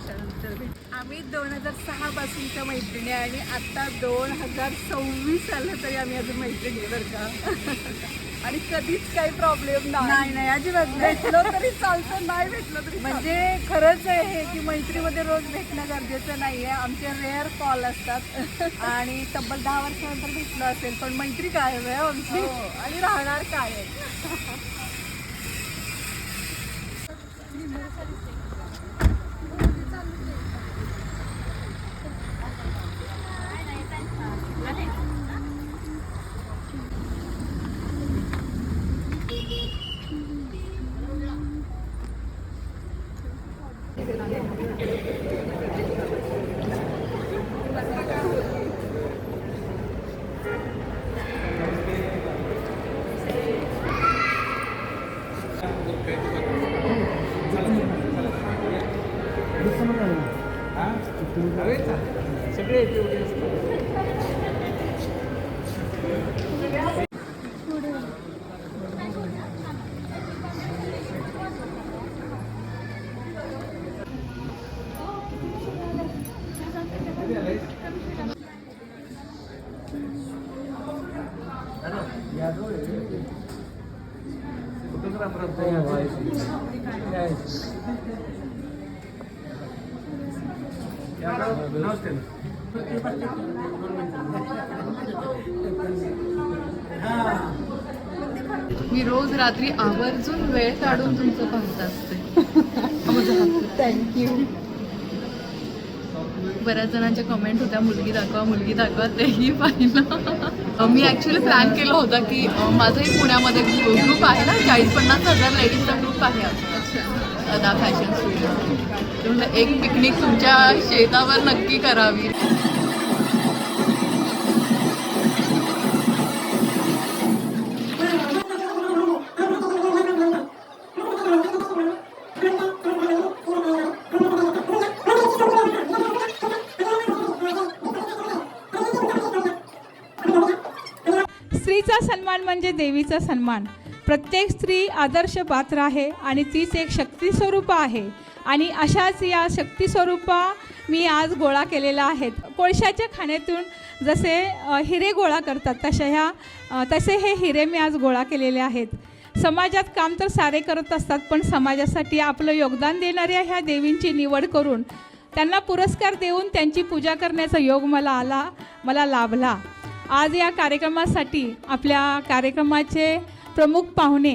वर्षानंतर भेट. आम्ही 2006 पासूनच्या मैत्रिणी आणि आता 2026 आलं तरी आम्ही अजून मैत्रिणी बरं का. आणि कधीच काही प्रॉब्लेम नाही अजिबात भेटलो तरी चालतं, नाही भेटलो तरी म्हणजे खरंच आहे हे की मैत्रीमध्ये रोज भेटणं गरजेचं नाही आहे. आमचे रेअर कॉल असतात आणि तब्बल 10 वर्षानंतर भेटलो असेल पण मैत्री कायम आहे आमची आणि राहणार काय आहे. मी रोज रात्री आवर्जून वेळ काढून तुमचं पाहत असते. थँक्यू. बऱ्याच जणांच्या कमेंट होत्या मुलगी दाखवा तेही पाहिलं. मी ॲक्च्युली प्लॅन केलं होतं की माझंही पुण्यामध्ये ग्रुप आहे ना, 40-50 हजार लेडीजचा ग्रुप आहे अदा फॅशन स्टुडिओ. म्हणजे एक पिकनिक तुमच्या शेतावर नक्की करावी. स्त्रीचा सन्मान म्हणजे देवीचा सन्मान. प्रत्येक स्त्री आदर्श पात्र आहे आणि तीच एक शक्ती स्वरूप आहे आणि अशाच या शक्ती स्वरूपा मी आज गोळा केलेल्या आहेत. कोळशाच्या खाण्यातून जसे हिरे गोळा करतात तसे हे हिरे मी आज गोळा केलेले आहेत. समाजात काम तर सारे करत असतात पण समाजासाठी आपलं योगदान देणाऱ्या ह्या देवींची निवड करून त्यांना पुरस्कार देऊन त्यांची पूजा करण्याचा योग मला लाभला. आज या कार्यक्रमासाठी आपल्या कार्यक्रमाचे प्रमुख पाहुणे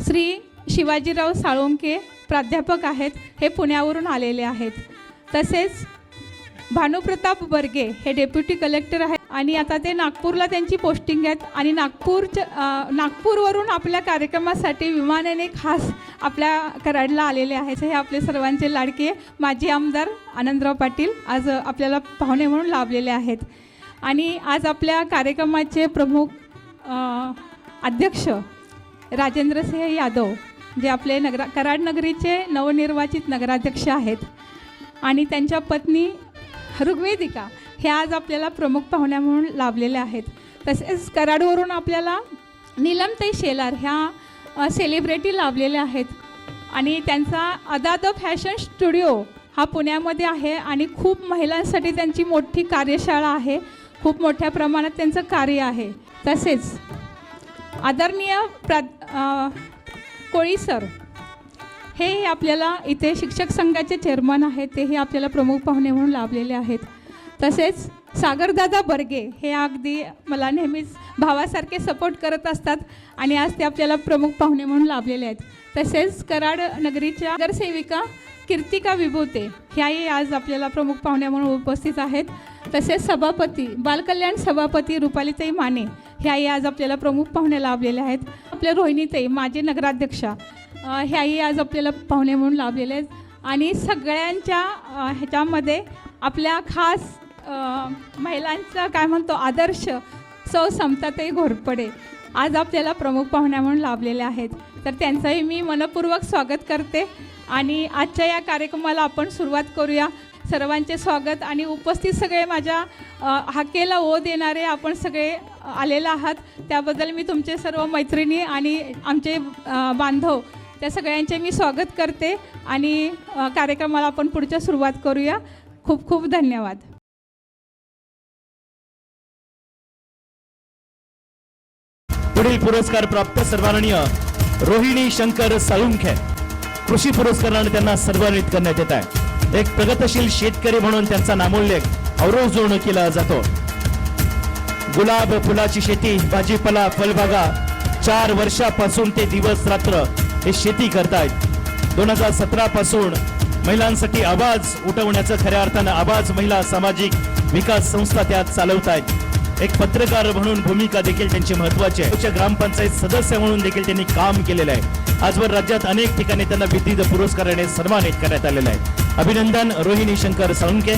श्री शिवाजीराव साळुंके प्राध्यापक आहेत, हे पुण्यावरून आलेले आहेत. तसेच भानुप्रताप बर्गे हे डेप्युटी कलेक्टर आहेत आणि आता ते नागपूरला त्यांची पोस्टिंग आहेत आणि नागपूरवरून आपल्या कार्यक्रमासाठी विमानाने खास आपल्या कराडला आलेले आहेत. हे आपले सर्वांचे लाडके माजी आमदार आनंदराव पाटील आज आपल्याला पाहुणे म्हणून लाभलेले आहेत. आणि आज आपल्या कार्यक्रमाचे प्रमुख अध्यक्ष राजेंद्रसिंह यादव जे आपले कराड नगरीचे नवनिर्वाचित नगराध्यक्ष आहेत आणि त्यांच्या पत्नी ऋग्वेदिका हे आज आपल्याला प्रमुख पाहुण्या म्हणून लाभलेल्या आहेत. तसेच कराडवरून आपल्याला नीलमताई शेलार ह्या सेलिब्रिटी लाभलेल्या आहेत आणि त्यांचा अदा द फॅशन स्टुडिओ हा पुण्यामध्ये आहे आणि खूप महिलांसाठी त्यांची मोठी कार्यशाळा आहे. खूप मोठ्या प्रमाणात त्यांचं कार्य आहे. तसेच आदरणीय कोळी सर हे आपल्याला इथे शिक्षक संघाचे चेअरमन आहेत, तेही आपल्याला प्रमुख पाहुणे म्हणून लाभलेले आहेत. तसेच सागरदादा बर्गे हे अगदी मला नेहमीच भावासारखे सपोर्ट करत असतात आणि आज ते आपल्याला प्रमुख पाहुणे म्हणून लाभलेले आहेत. तसेच कराड नगरीच्या नगरसेविका कीर्तिका विभूते ह्याही आज आपल्याला प्रमुख पाहुण्या म्हणून उपस्थित आहेत. तसेच सभापती बालकल्याण सभापती रुपालीताई माने ह्याही आज आपल्याला प्रमुख पाहुणे लाभलेले आहेत. आपल्या रोहिणीताई माजी नगराध्यक्षा ह्याही आज आपल्याला पाहुणे म्हणून लाभलेले आहेत. आणि सगळ्यांच्या ह्याच्यामध्ये आपल्या खास महिलांचा काय म्हणतो आदर्श सौ समताताई घोरपडे आज आपल्याला प्रमुख पाहुण्या म्हणून लाभलेले आहेत. तर त्यांचंही मी मनपूर्वक स्वागत करते आणि आजच्या या कार्यक्रमाला आपण सुरुवात करूया. सर्वांचे स्वागत आणि उपस्थित सगळे माझ्या हाकेला ओ देणारे आपण सगळे आलेले आहात त्याबद्दल मी तुमचे सर्व मैत्रिणी आणि आमचे बांधव त्या सगळ्यांचे मी स्वागत करते आणि कार्यक्रमाला आपण पुढच्या सुरुवात करूया. खूप खूप धन्यवाद. पुढील पुरस्कार प्राप्त सन्माननीय रोहिणी शंकर साळुंखे, कृषी पुरस्काराने त्यांना सन्मानित करण्यात येत आहे. एक प्रगतशील शेतकरी म्हणून त्यांचा नामोल्लेख औरजोण केला जातो. गुलाब फुलाची शेती, भाजीपाला, फळबागा 4 वर्षापासून ते दिवस रात्र हे शेती करतायत. 2017 पासून महिलांसाठी आवाज उठवण्याचं खऱ्या अर्थानं आवाज महिला सामाजिक विकास संस्था त्यात चालवतायत. एक पत्रकार म्हणून भूमिका देखील त्यांची महत्वाची आहे. ग्रामपंचायत सदस्य म्हणून देखील त्यांनी काम केलेलं आहे. आजवर राज्यात अनेक ठिकाणी त्यांना विविध पुरस्काराने सन्मानित करण्यात आलेलं आहे. अभिनंदन रोहिणी शंकर साळुंखे.